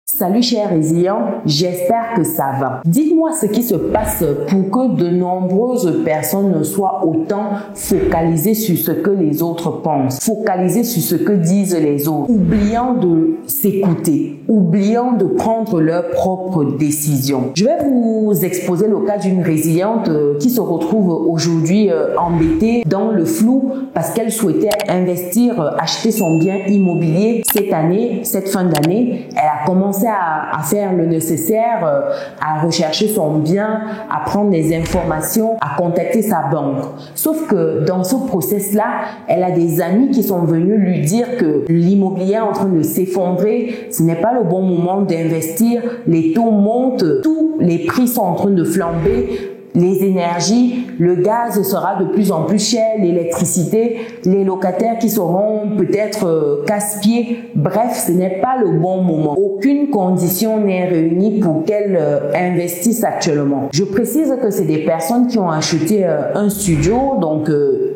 Salut chers résilients, j'espère que ça va. Dites-moi ce qui se passe pour que de nombreuses personnes soient autant focalisées sur ce que les autres pensent, focalisées sur ce que disent les autres, oubliant de s'écouter, oubliant de prendre leurs propres décisions. Je vais vous exposer le cas d'une résiliente qui se retrouve aujourd'hui embêtée dans le flou parce qu'elle souhaitait investir, acheter son bien immobilier cette année, cette fin d'année. Elle a commencé à faire le nécessaire, à rechercher son bien, à prendre des informations, à contacter sa banque. Sauf que dans ce process-là, elle a des amis qui sont venus lui dire que l'immobilier est en train de s'effondrer, ce n'est pas le bon moment d'investir, les taux montent, tous les prix sont en train de flamber. Les énergies, le gaz sera de plus en plus cher, l'électricité, les locataires qui seront peut-être casse-pieds. Bref, ce n'est pas le bon moment. Aucune condition n'est réunie pour qu'elle investisse actuellement. Je précise que c'est des personnes qui ont acheté un studio, donc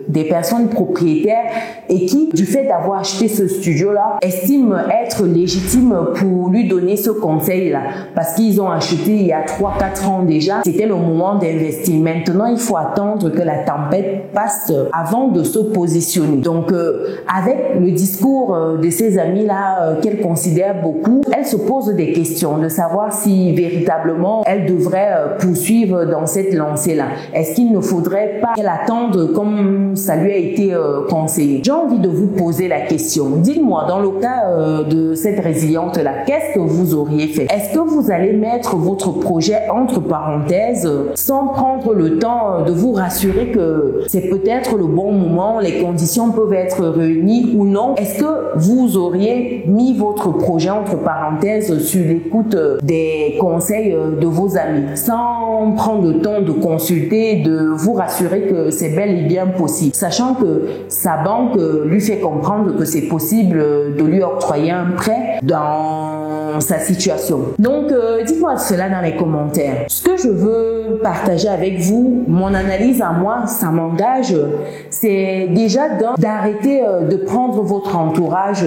des personnes propriétaires et qui, du fait d'avoir acheté ce studio-là, estiment être légitimes pour lui donner ce conseil-là. Parce qu'ils ont acheté il y a 3-4 ans déjà. C'était le moment d'investir. Maintenant, il faut attendre que la tempête passe avant de se positionner. Donc, avec le discours de ses amis-là qu'elle considère beaucoup, elle se pose des questions de savoir si véritablement elle devrait poursuivre dans cette lancée-là. Est-ce qu'il ne faudrait pas qu'elle attende comme ça lui a été conseillé? J'ai envie de vous poser la question. Dites-moi, dans le cas de cette résiliente-là, qu'est-ce que vous auriez fait? Est-ce que vous allez mettre votre projet entre parenthèses sans prendre le temps de vous rassurer que c'est peut-être le bon moment, les conditions peuvent être réunies ou non? Est-ce que vous auriez mis votre projet entre parenthèses sur l'écoute des conseils de vos amis sans prendre le temps de consulter, de vous rassurer que c'est bel et bien possible, sachant que sa banque lui fait comprendre que c'est possible de lui octroyer un prêt dans sa situation. Donc, dites-moi cela dans les commentaires. Ce que je veux partager avec vous, mon analyse à moi, ça m'engage, c'est déjà d'arrêter de prendre votre entourage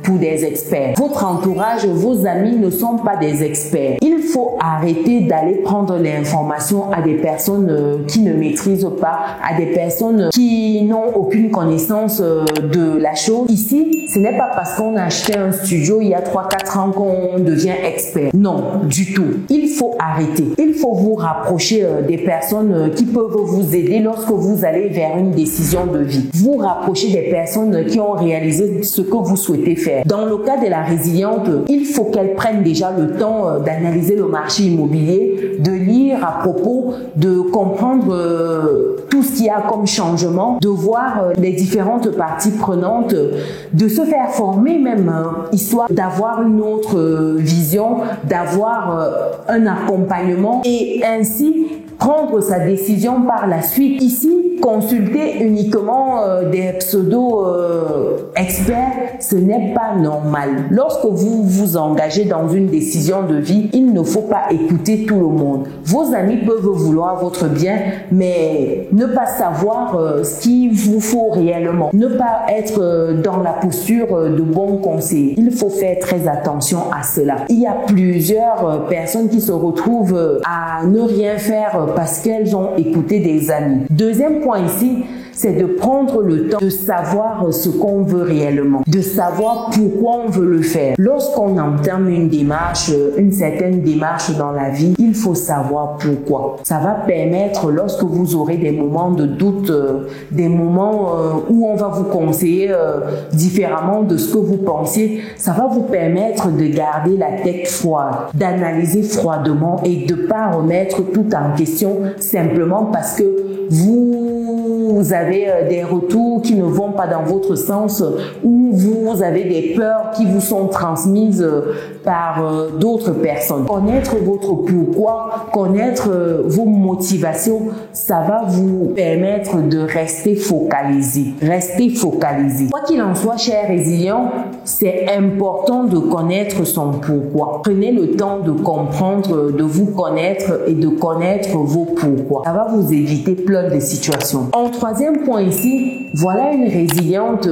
pour des experts. Votre entourage, vos amis ne sont pas des experts. Il faut arrêter d'aller prendre l'information à des personnes qui ne maîtrisent pas, à des personnes qui n'ont aucune connaissance de la chose. Ici, ce n'est pas parce qu'on a acheté un studio il y a 3-4 ans qu'on devient expert. Non, du tout. Il faut arrêter. Il faut vous rapprocher des personnes qui peuvent vous aider lorsque vous allez vers une décision de vie. Vous rapprochez des personnes qui ont réalisé ce que vous souhaitez faire. Dans le cas de la résiliente, il faut qu'elle prenne déjà le temps d'analyser le marché immobilier, de lire à propos, de comprendre tout ce qu'il y a comme changement, de voir les différentes parties prenantes, de se faire former même, histoire d'avoir une autre vision, d'avoir un accompagnement et ainsi prendre sa décision par la suite. Ici, consulter uniquement des pseudo-experts, ce n'est pas normal. Lorsque vous vous engagez dans une décision de vie, il ne faut pas écouter tout le monde. Vos amis peuvent vouloir votre bien, mais ne pas savoir ce qu'il vous faut réellement. Ne pas être dans la posture de bon conseiller. Il faut faire très attention à cela. Il y a plusieurs personnes qui se retrouvent à ne rien faire parce qu'elles ont écouté des amis. Deuxième point ici, c'est de prendre le temps de savoir ce qu'on veut réellement, de savoir pourquoi on veut le faire. Lorsqu'on entame une démarche, une certaine démarche dans la vie, il faut savoir pourquoi. Ça va permettre, lorsque vous aurez des moments de doute, des moments où on va vous conseiller différemment de ce que vous pensiez, ça va vous permettre de garder la tête froide, d'analyser froidement et de ne pas remettre tout en question simplement parce que vous avez des retours qui ne vont pas dans votre sens ou vous avez des peurs qui vous sont transmises par d'autres personnes. Connaître votre pourquoi, connaître vos motivations, ça va vous permettre de rester focalisé. Restez focalisé. Quoi qu'il en soit, chers résilients, c'est important de connaître son pourquoi. Prenez le temps de comprendre, de vous connaître et de connaître vos pourquoi. Ça va vous éviter plein de situations. En troisième point ici, voilà une résiliente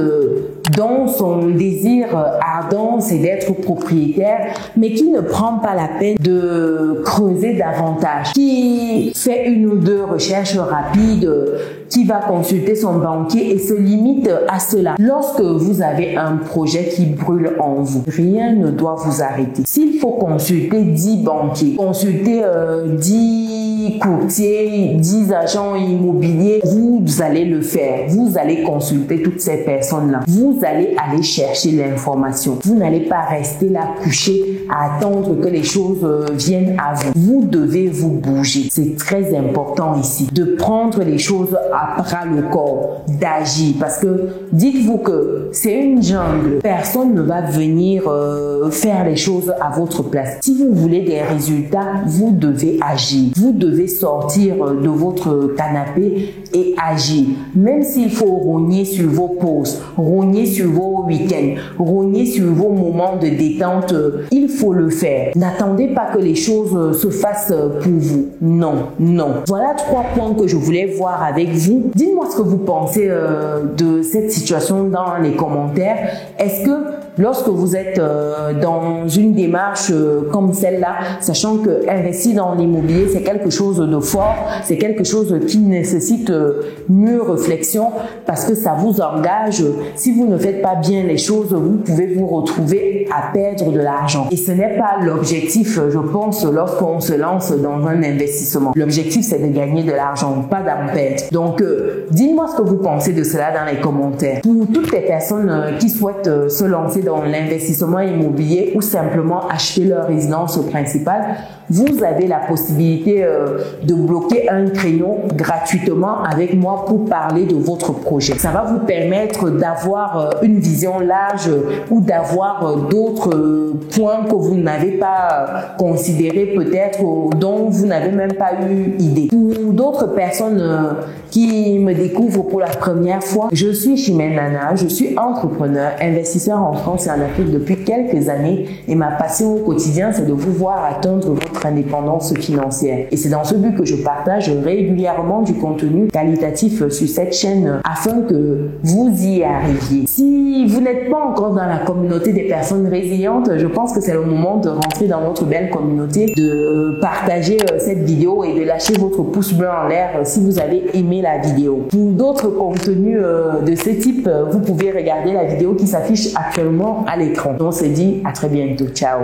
dont son désir à ardent, c'est d'être propriétaire, mais qui ne prend pas la peine de creuser davantage, qui fait une ou deux recherches rapides, qui va consulter son banquier et se limite à cela. Lorsque vous avez un projet qui brûle en vous, rien ne doit vous arrêter. S'il faut consulter 10 banquiers, consulter 10 courtiers, 10 agents immobiliers, vous allez le faire. Vous allez consulter toutes ces personnes-là. Vous allez aller chercher l'information. Vous n'allez pas rester là couché à attendre que les choses viennent à vous. Vous devez vous bouger. C'est très important ici de prendre les choses à bras le corps, d'agir, parce que dites-vous que c'est une jungle. Personne ne va venir faire les choses à votre place. Si vous voulez des résultats, vous devez agir. Vous devez sortir de votre canapé et agir. Même s'il faut rogner sur vos pauses, rogner sur vos week-ends, rogner sur vos moments de détente, il faut le faire. N'attendez pas que les choses se fassent pour vous. Non, non. Voilà 3 points que je voulais voir avec vous. Dites-moi ce que vous pensez de cette situation dans les commentaires. Est-ce que lorsque vous êtes dans une démarche comme celle-là, sachant que investir dans l'immobilier, c'est quelque chose de fort, c'est quelque chose qui nécessite mûre réflexion parce que ça vous engage. Si vous ne faites pas bien les choses, vous pouvez vous retrouver à perdre de l'argent. Et ce n'est pas l'objectif, je pense, lorsqu'on se lance dans un investissement. L'objectif, c'est de gagner de l'argent, pas d'en perdre. Donc, dites-moi ce que vous pensez de cela dans les commentaires. Pour toutes les personnes qui souhaitent se lancer dans l'investissement immobilier ou simplement acheter leur résidence principale, vous avez la possibilité de bloquer un créneau gratuitement avec moi pour parler de votre projet. Ça va vous permettre d'avoir une vision large ou d'avoir d'autres points que vous n'avez pas considérés peut-être ou dont vous n'avez même pas eu idée. Pour d'autres personnes qui me découvrent pour la première fois, je suis Chimène Nana, je suis entrepreneur, investisseur en France et en Afrique depuis quelques années et ma passion au quotidien, c'est de vous voir atteindre votre indépendance financière. Et c'est dans ce but que je partage régulièrement du contenu qualitatif sur cette chaîne afin que vous y arriviez. Si vous n'êtes pas encore dans la communauté des personnes résilientes, je pense que c'est le moment de rentrer dans notre belle communauté, de partager cette vidéo et de lâcher votre pouce bleu en l'air si vous avez aimé la vidéo. Pour d'autres contenus de ce type, vous pouvez regarder la vidéo qui s'affiche actuellement à l'écran. On se dit à très bientôt. Ciao.